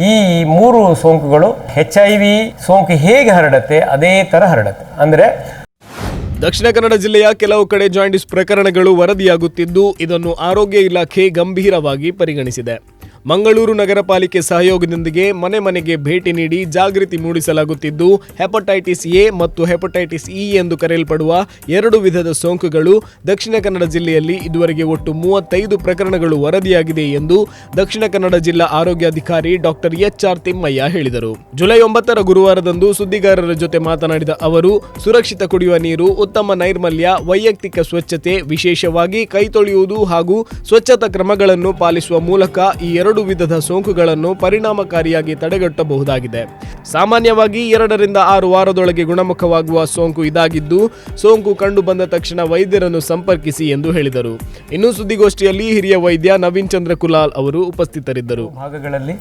ಈ 3 ಸೋಂಕುಗಳು HIV ಸೋಂಕು ಹೇಗೆ ಹರಡುತ್ತೆ ಅದೇ ಥರ ಹರಡುತ್ತೆ. ಅಂದರೆ ದಕ್ಷಿಣ ಕನ್ನಡ ಜಿಲ್ಲೆಯ ಕೆಲವು ಕಡೆ ಜಾಂಡಿಸ್ ಪ್ರಕರಣಗಳು ವರದಿಯಾಗುತ್ತಿದ್ದು, ಇದನ್ನು ಆರೋಗ್ಯ ಇಲಾಖೆ ಗಂಭೀರವಾಗಿ ಪರಿಗಣಿಸಿದೆ. ಮಂಗಳೂರು ನಗರ ಪಾಲಿಕೆ ಸಹಯೋಗದೊಂದಿಗೆ ಮನೆ ಮನೆಗೆ ಭೇಟಿ ನೀಡಿ ಜಾಗೃತಿ ಮೂಡಿಸಲಾಗುತ್ತಿದ್ದು, ಹೆಪಟೈಟಿಸ್ ಎ ಮತ್ತು ಹೆಪಟೈಟಿಸ್ ಇ ಎಂದು ಕರೆಯಲ್ಪಡುವ 2 ವಿಧದ ಸೋಂಕುಗಳು ದಕ್ಷಿಣ ಕನ್ನಡ ಜಿಲ್ಲೆಯಲ್ಲಿ ಇದುವರೆಗೆ ಒಟ್ಟು 35 ಪ್ರಕರಣಗಳು ವರದಿಯಾಗಿದೆ ಎಂದು ದಕ್ಷಿಣ ಕನ್ನಡ ಜಿಲ್ಲಾ ಆರೋಗ್ಯಾಧಿಕಾರಿ ಡಾಕ್ಟರ್ HR ತಿಮ್ಮಯ್ಯ ಹೇಳಿದರು. ಜುಲೈ 9ರ ಗುರುವಾರದಂದು ಸುದ್ದಿಗಾರರ ಜೊತೆ ಮಾತನಾಡಿದ ಅವರು, ಸುರಕ್ಷಿತ ಕುಡಿಯುವ ನೀರು, ಉತ್ತಮ ನೈರ್ಮಲ್ಯ, ವೈಯಕ್ತಿಕ ಸ್ವಚ್ಛತೆ, ವಿಶೇಷವಾಗಿ ಕೈ ತೊಳೆಯುವುದು ಹಾಗೂ ಸ್ವಚ್ಛತಾ ಕ್ರಮಗಳನ್ನು ಪಾಲಿಸುವ ಮೂಲಕ ಈ 2 ವಿಧದ ಸೋಂಕುಗಳನ್ನು ಪರಿಣಾಮಕಾರಿಯಾಗಿ ತಡೆಗಟ್ಟಬಹುದಾಗಿದೆ. ಸಾಮಾನ್ಯವಾಗಿ 2 ರಿಂದ 6 ವಾರದೊಳಗೆ ಗುಣಮುಖವಾಗುವ ಸೋಂಕು ಇದಾಗಿದ್ದು, ಸೋಂಕು ಕಂಡು ಬಂದ ತಕ್ಷಣ ವೈದ್ಯರನ್ನು ಸಂಪರ್ಕಿಸಿ ಎಂದು ಹೇಳಿದರು. ಇನ್ನು ಸುದ್ದಿಗೋಷ್ಠಿಯಲ್ಲಿ ಹಿರಿಯ ವೈದ್ಯ ನವೀನ್ ಚಂದ್ರ ಕುಲಾಲ್ ಅವರು ಉಪಸ್ಥಿತರಿದ್ದರು. ಭಾಗಗಳಲ್ಲಿ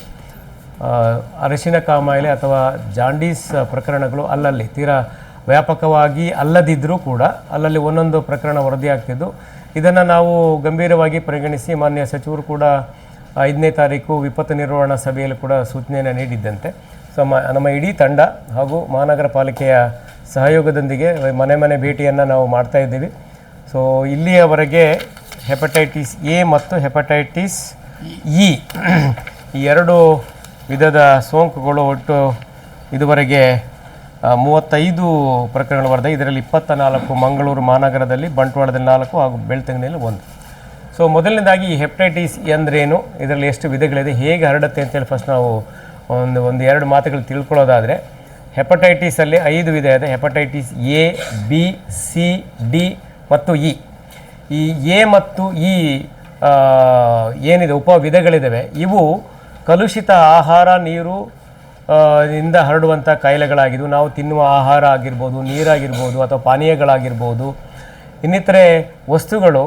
ಅರಿಶಿನ ಕಾಮಾಲೆ ಅಥವಾ ಜಾಂಡೀಸ್ ಪ್ರಕರಣಗಳು ಅಲ್ಲಲ್ಲಿ ತೀರಾ ವ್ಯಾಪಕವಾಗಿ ಅಲ್ಲದಿದ್ದರೂ ಕೂಡ ಅಲ್ಲಲ್ಲಿ ಒಂದೊಂದು ಪ್ರಕರಣ ವರದಿಯಾಗ್ತಿದ್ದು, ಇದನ್ನು ನಾವು ಗಂಭೀರವಾಗಿ ಪರಿಗಣಿಸಿ ಮಾನ್ಯ ಸಚಿವರು ಕೂಡ 5ನೇ ತಾರೀಕು ವಿಪತ್ತು ನಿರ್ವಹಣಾ ಸಭೆಯಲ್ಲಿ ಕೂಡ ಸೂಚನೆಯನ್ನು ನೀಡಿದ್ದಂತೆ ನಮ್ಮ ಇಡೀ ತಂಡ ಹಾಗೂ ಮಹಾನಗರ ಪಾಲಿಕೆಯ ಸಹಯೋಗದೊಂದಿಗೆ ಮನೆ ಮನೆ ಭೇಟಿಯನ್ನು ನಾವು ಮಾಡ್ತಾ ಇದ್ದೀವಿ. ಸೊ ಇಲ್ಲಿಯವರೆಗೆ ಹೆಪಟೈಟಿಸ್ ಎ ಮತ್ತು ಹೆಪಟೈಟಿಸ್ ಇ ಈ 2 ವಿಧದ ಸೋಂಕುಗಳು ಒಟ್ಟು ಇದುವರೆಗೆ 35 ಪ್ರಕರಣಗಳು ವರದಿ. ಇದರಲ್ಲಿ 24 ಮಂಗಳೂರು ಮಹಾನಗರದಲ್ಲಿ, ಬಂಟ್ವಾಳದಲ್ಲಿ 4 ಹಾಗೂ ಬೆಳ್ತಂಗಡಿಯಲ್ಲಿ 1. ಸೊ ಮೊದಲನೇದಾಗಿ ಈ ಹೆಪಟೈಟಿಸ್ ಅಂದ್ರೇನು, ಇದರಲ್ಲಿ ಎಷ್ಟು ವಿಧಗಳಿದೆ, ಹೇಗೆ ಹರಡುತ್ತೆ ಅಂತೇಳಿ ಫಸ್ಟ್ ನಾವು ಒಂದು 2 ಮಾತುಗಳು ತಿಳ್ಕೊಳ್ಳೋದಾದರೆ, ಹೆಪಟೈಟಿಸಲ್ಲಿ 5 ವಿಧ ಇದೆ. Hepatitis A, B, C, D ಮತ್ತು ಇ. ಈ ಎ ಮತ್ತು ಇ ಏನಿದೆ ಉಪವಿಧಗಳಿದ್ದಾವೆ, ಇವು ಕಲುಷಿತ ಆಹಾರ, ನೀರು ಇಂದ ಹರಡುವಂಥ ಕಾಯಿಲೆಗಳಾಗಿದ್ದು, ನಾವು ತಿನ್ನುವ ಆಹಾರ ಆಗಿರ್ಬೋದು, ನೀರಾಗಿರ್ಬೋದು ಅಥವಾ ಪಾನೀಯಗಳಾಗಿರ್ಬೋದು, ಇನ್ನಿತರೆ ವಸ್ತುಗಳು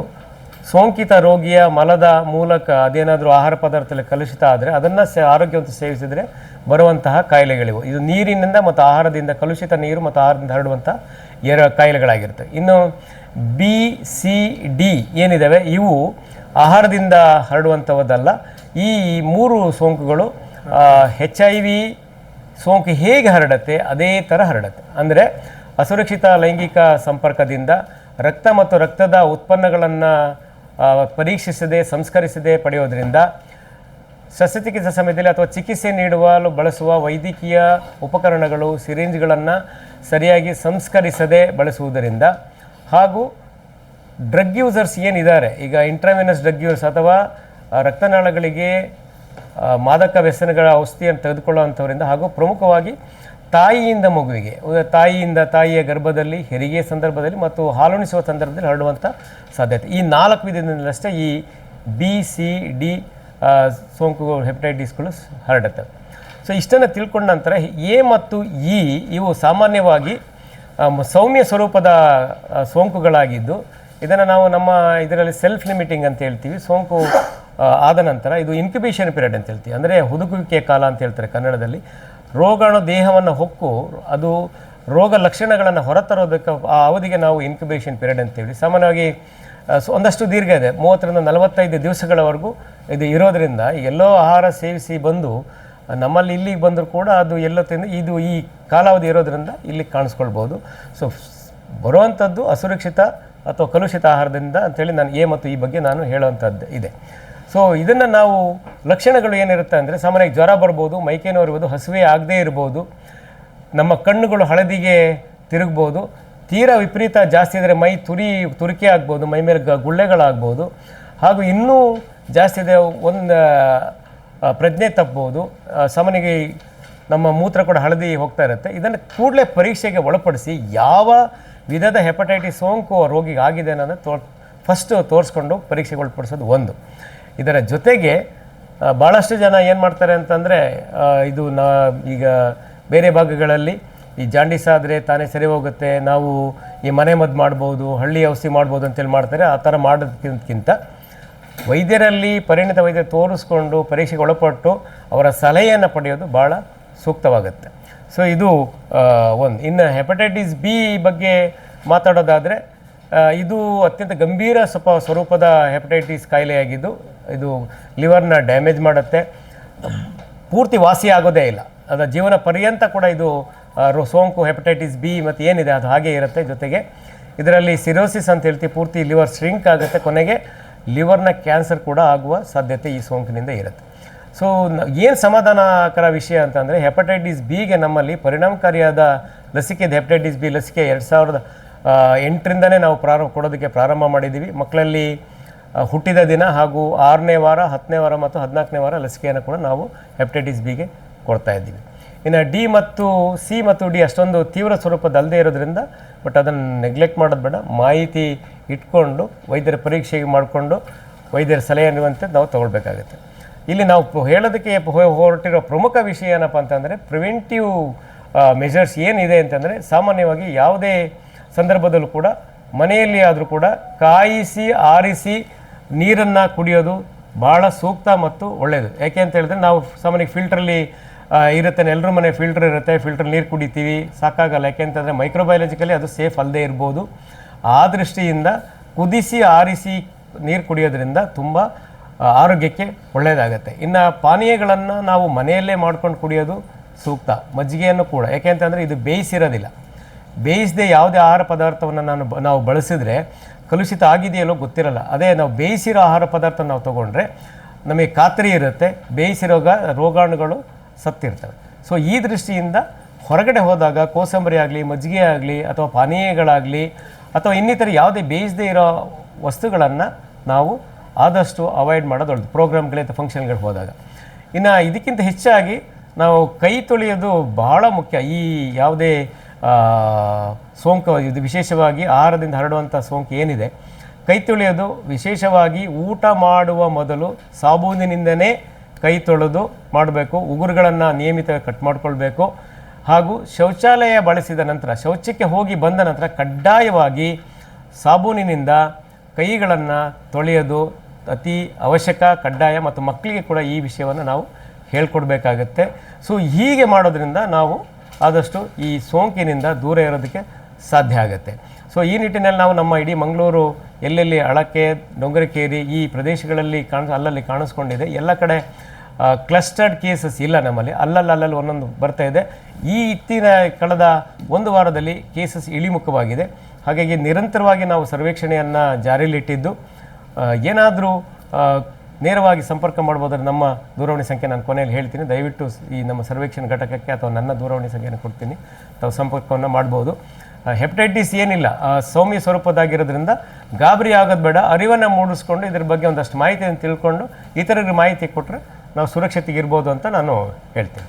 ಸೋಂಕಿತ ರೋಗಿಯ ಮಲದ ಮೂಲಕ ಅದೇನಾದರೂ ಆಹಾರ ಪದಾರ್ಥದಲ್ಲಿ ಕಲುಷಿತ ಆದರೆ ಅದನ್ನು ಆರೋಗ್ಯವಂತ ಸೇವಿಸಿದರೆ ಬರುವಂತಹ ಕಾಯಿಲೆಗಳಿವು. ಇದು ನೀರಿನಿಂದ ಮತ್ತು ಆಹಾರದಿಂದ, ಕಲುಷಿತ ನೀರು ಮತ್ತು ಆಹಾರದಿಂದ ಹರಡುವಂಥ 2 ಕಾಯಿಲೆಗಳಾಗಿರುತ್ತೆ. ಇನ್ನು ಬಿ, ಸಿ, ಡಿ ಏನಿದ್ದಾವೆ ಇವು ಆಹಾರದಿಂದ ಹರಡುವಂಥವದ್ದಲ್ಲ. ಈ 3 ಸೋಂಕುಗಳು HIV ಸೋಂಕು ಹೇಗೆ ಹರಡುತ್ತೆ ಅದೇ ಥರ ಹರಡುತ್ತೆ. ಅಂದರೆ ಅಸುರಕ್ಷಿತ ಲೈಂಗಿಕ ಸಂಪರ್ಕದಿಂದ, ರಕ್ತ ಮತ್ತು ರಕ್ತದ ಉತ್ಪನ್ನಗಳನ್ನು ಪರೀಕ್ಷಿಸದೆ ಸಂಸ್ಕರಿಸದೆ ಪಡೆಯೋದ್ರಿಂದ, ಶಸ್ತ್ರಚಿಕಿತ್ಸೆ ಸಮಯದಲ್ಲಿ ಅಥವಾ ಚಿಕಿತ್ಸೆ ನೀಡಲು ಬಳಸುವ ವೈದ್ಯಕೀಯ ಉಪಕರಣಗಳು, ಸಿರಿಂಜ್ಗಳನ್ನು ಸರಿಯಾಗಿ ಸಂಸ್ಕರಿಸದೆ ಬಳಸುವುದರಿಂದ, ಹಾಗೂ ಡ್ರಗ್ ಯೂಸರ್ಸ್ ಏನಿದ್ದಾರೆ, ಈಗ ಇಂಟ್ರಾವೆನಸ್ ಡ್ರಗ್ ಯೂಸರ್ಸ್ ಅಥವಾ ರಕ್ತನಾಳಗಳಿಗೆ ಮಾದಕ ವ್ಯಸನಗಳ ಔಷಧಿಯನ್ನು ತೆಗೆದುಕೊಳ್ಳುವಂಥವರಿಂದ, ಹಾಗೂ ಪ್ರಮುಖವಾಗಿ ತಾಯಿಯಿಂದ ಮಗುವಿಗೆ, ತಾಯಿಯ ಗರ್ಭದಲ್ಲಿ, ಹೆರಿಗೆ ಸಂದರ್ಭದಲ್ಲಿ ಮತ್ತು ಹಾಲುಣಿಸುವ ಸಂದರ್ಭದಲ್ಲಿ ಹರಡುವಂಥ ಸಾಧ್ಯತೆ. ಈ 4 ವಿಧದಿಂದಲಷ್ಟೇ ಈ ಬಿ, ಸಿ, ಡಿ ಸೋಂಕುಗಳು, ಹೆಪಟೈಟಿಸ್ಗಳು ಹರಡುತ್ತವೆ. ಸೊ ಇಷ್ಟನ್ನು ತಿಳ್ಕೊಂಡ ನಂತರ ಎ ಮತ್ತು ಇ ಇವು ಸಾಮಾನ್ಯವಾಗಿ ಸೌಮ್ಯ ಸ್ವರೂಪದ ಸೋಂಕುಗಳಾಗಿದ್ದು, ಇದನ್ನು ನಾವು ನಮ್ಮ ಇದರಲ್ಲಿ ಸೆಲ್ಫ್ ಲಿಮಿಟಿಂಗ್ ಅಂತ ಹೇಳ್ತೀವಿ. ಸೋಂಕು ಆದ ನಂತರ ಇದು ಇನ್ಕ್ಯುಬೇಷನ್ ಪೀರಿಯಡ್ ಅಂತ ಹೇಳ್ತೀವಿ, ಅಂದರೆ ಹುದುಗುವಿಕೆಯ ಕಾಲ ಅಂತ ಹೇಳ್ತಾರೆ ಕನ್ನಡದಲ್ಲಿ. ರೋಗಾಣು ದೇಹವನ್ನು ಹೊಕ್ಕು ಅದು ರೋಗ ಲಕ್ಷಣಗಳನ್ನು ಹೊರತರೋದಕ್ಕೆ ಆ ಅವಧಿಗೆ ನಾವು ಇನ್ಕ್ಯುಬೇಷನ್ ಪೀರಿಯಡ್ ಅಂತೇಳಿ. ಸಾಮಾನ್ಯವಾಗಿ ಒಂದಷ್ಟು ದೀರ್ಘ ಇದೆ, 30 ರಿಂದ 45 ದಿವಸಗಳವರೆಗೂ ಇದು ಇರೋದರಿಂದ ಎಲ್ಲೋ ಆಹಾರ ಸೇವಿಸಿ ಬಂದು ನಮ್ಮಲ್ಲಿ ಇಲ್ಲಿಗೆ ಬಂದರೂ ಕೂಡ ಅದು ಎಲ್ಲೋ ತಿಂದು ಇದು ಈ ಕಾಲಾವಧಿ ಇರೋದರಿಂದ ಇಲ್ಲಿ ಕಾಣಿಸ್ಕೊಳ್ಬೋದು. ಸೊ ಬರುವಂಥದ್ದು ಅಸುರಕ್ಷಿತ ಅಥವಾ ಕಲುಷಿತ ಆಹಾರದಿಂದ ಅಂತೇಳಿ ನಾನು ಎ ಮತ್ತು ಈ ಬಗ್ಗೆ ನಾನು ಹೇಳುವಂಥದ್ದು ಇದೆ. ಸೊ ಇದನ್ನು ನಾವು ಲಕ್ಷಣಗಳು ಏನಿರುತ್ತೆ ಅಂದರೆ, ಸಾಮಾನ್ಯವಾಗಿ ಜ್ವರ ಬರ್ಬೋದು, ಮೈಕೈ ನೋವು ಇರ್ಬೋದು, ಹಸಿವೆ ಆಗದೇ ಇರ್ಬೋದು, ನಮ್ಮ ಕಣ್ಣುಗಳು ಹಳದಿಗೆ ತಿರುಗ್ಬೋದು, ತೀರಾ ವಿಪರೀತ ಜಾಸ್ತಿ ಇದ್ದರೆ ಮೈ ತುರಿಕೆ ಆಗ್ಬೋದು, ಮೈ ಮೇಲೆ ಗುಳ್ಳೆಗಳಾಗ್ಬೋದು, ಹಾಗೂ ಇನ್ನೂ ಜಾಸ್ತಿ ಇದೆ ಒಂದು ಪ್ರಜ್ಞೆ ತಪ್ಬೋದು, ಸಾಮಾನ್ಯವಾಗಿ ನಮ್ಮ ಮೂತ್ರ ಕೂಡ ಹಳದಿ ಹೋಗ್ತಾ ಇರುತ್ತೆ. ಇದನ್ನು ಕೂಡಲೇ ಪರೀಕ್ಷೆಗೆ ಒಳಪಡಿಸಿ ಯಾವ ವಿಧದ ಹೆಪಟೈಟಿಸ್ ಸೋಂಕು ರೋಗಿಗೆ ಆಗಿದೆ ಅನ್ನೋದನ್ನು ಫಸ್ಟು ತೋರಿಸ್ಕೊಂಡು ಪರೀಕ್ಷೆಗೆ ಒಳಪಡಿಸೋದು ಒಂದು. ಇದರ ಜೊತೆಗೆ ಭಾಳಷ್ಟು ಜನ ಏನು ಮಾಡ್ತಾರೆ ಅಂತಂದರೆ, ಇದು ಈಗ ಬೇರೆ ಭಾಗಗಳಲ್ಲಿ ಈ ಜಾಂಡೀಸ್ ಆದರೆ ತಾನೇ ಸರಿ ಹೋಗುತ್ತೆ, ನಾವು ಈ ಮನೆ ಮದ್ದು ಮಾಡ್ಬೋದು, ಹಳ್ಳಿ ಔಷಧಿ ಮಾಡ್ಬೋದು ಅಂತೇಳಿ ಮಾಡ್ತಾರೆ. ಆ ಥರ ಮಾಡೋದಕ್ಕಿಂತ ವೈದ್ಯರಲ್ಲಿ ಪರಿಣಿತ ವೈದ್ಯರು ತೋರಿಸ್ಕೊಂಡು ಪರೀಕ್ಷೆಗೆ ಒಳಪಟ್ಟು ಅವರ ಸಲಹೆಯನ್ನು ಪಡೆಯೋದು ಭಾಳ ಸೂಕ್ತವಾಗುತ್ತೆ. ಸೊ ಇದು ಒಂದು. ಇನ್ನು ಹೆಪಟೈಟಿಸ್ ಬಿ ಬಗ್ಗೆ ಮಾತಾಡೋದಾದರೆ, ಇದು ಅತ್ಯಂತ ಗಂಭೀರ ಸ್ವರೂಪದ ಹೆಪಟೈಟಿಸ್ ಕಾಯಿಲೆಯಾಗಿದ್ದು, ಇದು ಲಿವರ್ನ ಡ್ಯಾಮೇಜ್ ಮಾಡುತ್ತೆ. ಪೂರ್ತಿ ವಾಸಿ ಆಗೋದೇ ಇಲ್ಲ, ಅದರ ಜೀವನ ಪರ್ಯಂತ ಕೂಡ ಇದು ಸೋಂಕು ಹೆಪಟೈಟಿಸ್ ಬಿ ಮತ್ತು ಏನಿದೆ ಅದು ಹಾಗೆ ಇರುತ್ತೆ. ಜೊತೆಗೆ ಇದರಲ್ಲಿ ಸಿರೋಸಿಸ್ ಅಂತ ಹೇಳ್ತೀವಿ, ಪೂರ್ತಿ ಲಿವರ್ ಶ್ರಿಂಕ್ ಆಗುತ್ತೆ, ಕೊನೆಗೆ ಲಿವರ್ನ ಕ್ಯಾನ್ಸರ್ ಕೂಡ ಆಗುವ ಸಾಧ್ಯತೆ ಈ ಸೋಂಕಿನಿಂದ ಇರುತ್ತೆ. ಸೊ ಏನು ಸಮಾಧಾನಕರ ವಿಷಯ ಅಂತಂದರೆ ಹೆಪಟೈಟಿಸ್ ಬಿಗೆ ನಮ್ಮಲ್ಲಿ ಪರಿಣಾಮಕಾರಿಯಾದ ಲಸಿಕೆ ಇದೆ. ಹೆಪಟೈಟಿಸ್ ಬಿ ಲಸಿಕೆ 2008ರಿಂದನೇ ನಾವು ಕೊಡೋದಕ್ಕೆ ಪ್ರಾರಂಭ ಮಾಡಿದ್ದೀವಿ. ಮಕ್ಕಳಲ್ಲಿ ಹುಟ್ಟಿದ ದಿನ ಹಾಗೂ 6ನೇ ವಾರ, 10ನೇ ವಾರ ಮತ್ತು 14ನೇ ವಾರ ಲಸಿಕೆಯನ್ನು ಕೂಡ ನಾವು ಹೆಪಟೈಟಿಸ್ ಬಿಗೆ ಕೊಡ್ತಾ ಇದ್ದೀವಿ. ಇನ್ನು ಡಿ ಮತ್ತು ಸಿ ಮತ್ತು ಡಿ ಅಷ್ಟೊಂದು ತೀವ್ರ ಸ್ವರೂಪದಲ್ಲದೆ ಇರೋದ್ರಿಂದ, ಬಟ್ ಅದನ್ನು ನೆಗ್ಲೆಕ್ಟ್ ಮಾಡೋದು ಬೇಡ, ಮಾಹಿತಿ ಇಟ್ಕೊಂಡು ವೈದ್ಯರ ಪರೀಕ್ಷೆಗೆ ಮಾಡಿಕೊಂಡು ವೈದ್ಯರ ಸಲಹೆ ಅನ್ನುವಂಥದ್ದು ನಾವು ತೊಗೊಳ್ಬೇಕಾಗುತ್ತೆ. ಇಲ್ಲಿ ನಾವು ಹೇಳೋದಕ್ಕೆ ಹೊರಟಿರೋ ಪ್ರಮುಖ ವಿಷಯ ಏನಪ್ಪ ಅಂತಂದರೆ ಪ್ರಿವೆಂಟಿವ್ ಮೆಷರ್ಸ್ ಏನಿದೆ ಅಂತಂದರೆ, ಸಾಮಾನ್ಯವಾಗಿ ಯಾವುದೇ ಸಂದರ್ಭದಲ್ಲೂ ಕೂಡ ಮನೆಯಲ್ಲಿ ಆದರೂ ಕೂಡ ಕಾಯಿಸಿ ಆರಿಸಿ ನೀರನ್ನು ಕುಡಿಯೋದು ಭಾಳ ಸೂಕ್ತ ಮತ್ತು ಒಳ್ಳೆಯದು. ಯಾಕೆ ಅಂತ ಹೇಳಿದ್ರೆ ನಾವು ಸಾಮಾನ್ಯ ಫಿಲ್ಟ್ರಲ್ಲಿ ಇರುತ್ತೆ, ಎಲ್ಲರ ಮನೆ ಫಿಲ್ಟರ್ ಇರುತ್ತೆ, ಫಿಲ್ಟರ್ ನೀರು ಕುಡಿತೀವಿ, ಸಾಕಾಗಲ್ಲ. ಯಾಕೆ ಅಂತಂದರೆ ಮೈಕ್ರೋಬಯಾಲಜಿಕಲಿ ಅದು ಸೇಫ್ ಅಲ್ಲದೆ ಇರ್ಬೋದು. ಆ ದೃಷ್ಟಿಯಿಂದ ಕುದಿಸಿ ಆರಿಸಿ ನೀರು ಕುಡಿಯೋದ್ರಿಂದ ತುಂಬ ಆರೋಗ್ಯಕ್ಕೆ ಒಳ್ಳೆಯದಾಗತ್ತೆ. ಇನ್ನು ಪಾನೀಯಗಳನ್ನು ನಾವು ಮನೆಯಲ್ಲೇ ಮಾಡ್ಕೊಂಡು ಕುಡಿಯೋದು ಸೂಕ್ತ. ಮಜ್ಜಿಗೆಯನ್ನು ಕೂಡ, ಯಾಕೆ ಅಂತಂದರೆ ಇದು ಬೇಯಿಸಿರೋದಿಲ್ಲ. ಬೇಯಿಸದೆ ಯಾವುದೇ ಆಹಾರ ಪದಾರ್ಥವನ್ನು ನಾವು ಬಳಸಿದ್ರೆ ಕಲುಷಿತ ಆಗಿದೆಯಲ್ಲೋ ಗೊತ್ತಿರಲ್ಲ. ಅದೇ ನಾವು ಬೇಯಿಸಿರೋ ಆಹಾರ ಪದಾರ್ಥ ನಾವು ತೊಗೊಂಡ್ರೆ ನಮಗೆ ಖಾತ್ರಿ ಇರುತ್ತೆ ಬೇಯಿಸಿರೋ ರೋಗಾಣುಗಳು ಸತ್ತಿರ್ತವೆ. ಸೊ ಈ ದೃಷ್ಟಿಯಿಂದ ಹೊರಗಡೆ ಹೋದಾಗ ಕೋಸಂಬರಿ ಆಗಲಿ, ಮಜ್ಜಿಗೆ ಆಗಲಿ, ಅಥವಾ ಪಾನೀಯಗಳಾಗಲಿ, ಅಥವಾ ಇನ್ನಿತರ ಯಾವುದೇ ಬೇಯಿಸದೇ ಇರೋ ವಸ್ತುಗಳನ್ನು ನಾವು ಆದಷ್ಟು ಅವಾಯ್ಡ್ ಮಾಡೋದು ಒಳ್ಳೆಯದು, ಪ್ರೋಗ್ರಾಮ್ಗಳೇ ಅಥವಾ ಫಂಕ್ಷನ್ಗಳಿಗೆ ಹೋದಾಗ. ಇನ್ನು ಇದಕ್ಕಿಂತ ಹೆಚ್ಚಾಗಿ ನಾವು ಕೈ ತೊಳೆಯೋದು ಬಹಳ ಮುಖ್ಯ. ಈ ಯಾವುದೇ ಸೋಂಕು, ಇದು ವಿಶೇಷವಾಗಿ ಆಹಾರದಿಂದ ಹರಡುವಂಥ ಸೋಂಕು ಏನಿದೆ, ಕೈ ತೊಳೆಯೋದು ವಿಶೇಷವಾಗಿ ಊಟ ಮಾಡುವ ಮೊದಲು ಸಾಬೂನಿನಿಂದನೇ ಕೈ ತೊಳೆದು ಮಾಡಬೇಕು. ಉಗುರುಗಳನ್ನು ನಿಯಮಿತವಾಗಿ ಕಟ್ ಮಾಡಿಕೊಳ್ಬೇಕು. ಹಾಗೂ ಶೌಚಾಲಯ ಬಳಸಿದ ನಂತರ, ಶೌಚಕ್ಕೆ ಹೋಗಿ ಬಂದ ನಂತರ ಕಡ್ಡಾಯವಾಗಿ ಸಾಬೂನಿನಿಂದ ಕೈಗಳನ್ನು ತೊಳೆಯೋದು ಅತಿ ಅವಶ್ಯಕ, ಕಡ್ಡಾಯ. ಮತ್ತು ಮಕ್ಕಳಿಗೆ ಕೂಡ ಈ ವಿಷಯವನ್ನು ನಾವು ಹೇಳ್ಕೊಡ್ಬೇಕಾಗತ್ತೆ. ಸೊ ಹೀಗೆ ಮಾಡೋದ್ರಿಂದ ನಾವು ಆದಷ್ಟು ಈ ಸೋಂಕಿನಿಂದ ದೂರ ಇರೋದಕ್ಕೆ ಸಾಧ್ಯ ಆಗುತ್ತೆ. ಸೊ ಈ ನಿಟ್ಟಿನಲ್ಲಿ ನಾವು ನಮ್ಮ ಇಡೀ ಮಂಗಳೂರು ಎಲ್ಲೆಲ್ಲಿ ಅಳಕೆ, ಡೊಂಗರಕೇರಿ ಈ ಪ್ರದೇಶಗಳಲ್ಲಿ ಅಲ್ಲಲ್ಲಿ ಕಾಣಿಸ್ಕೊಂಡಿದೆ. ಎಲ್ಲ ಕಡೆ ಕ್ಲಸ್ಟರ್ಡ್ ಕೇಸಸ್ ಇಲ್ಲ ನಮ್ಮಲ್ಲಿ, ಅಲ್ಲಲ್ಲಿ ಒಂದೊಂದು ಬರ್ತಾ ಇದೆ. ಕಳೆದ ಒಂದು ವಾರದಲ್ಲಿ ಕೇಸಸ್ ಇಳಿಮುಖವಾಗಿದೆ. ಹಾಗಾಗಿ ನಿರಂತರವಾಗಿ ನಾವು ಸರ್ವೇಕ್ಷಣೆಯನ್ನು ಜಾರಿಯಲ್ಲಿಟ್ಟಿದ್ದು, ಏನಾದರೂ ನೇರವಾಗಿ ಸಂಪರ್ಕ ಮಾಡ್ಬೋದ್ರೆ ನಮ್ಮ ದೂರವಾಣಿ ಸಂಖ್ಯೆ ನಾನು ಕೊನೆಯಲ್ಲಿ ಹೇಳ್ತೀನಿ. ದಯವಿಟ್ಟು ಈ ನಮ್ಮ ಸರ್ವೇಕ್ಷಣೆ ಘಟಕಕ್ಕೆ ಅಥವಾ ನನ್ನ ದೂರವಾಣಿ ಸಂಖ್ಯೆಯನ್ನು ಕೊಡ್ತೀನಿ, ತಾವು ಸಂಪರ್ಕವನ್ನು ಮಾಡ್ಬೋದು. ಹೆಪಟೈಟಿಸ್ ಏನಿಲ್ಲ, ಸೌಮ್ಯ ಸ್ವರೂಪದಾಗಿರೋದ್ರಿಂದ ಗಾಬರಿ ಆಗೋದು ಬೇಡ. ಅರಿವನ್ನು ಮೂಡಿಸ್ಕೊಂಡು ಇದ್ರ ಬಗ್ಗೆ ಒಂದಷ್ಟು ಮಾಹಿತಿಯನ್ನು ತಿಳ್ಕೊಂಡು ಇತರರಿಗೆ ಮಾಹಿತಿ ಕೊಟ್ಟರೆ ನಾವು ಸುರಕ್ಷತೆಗಿರ್ಬೋದು ಅಂತ ನಾನು ಹೇಳ್ತೀನಿ.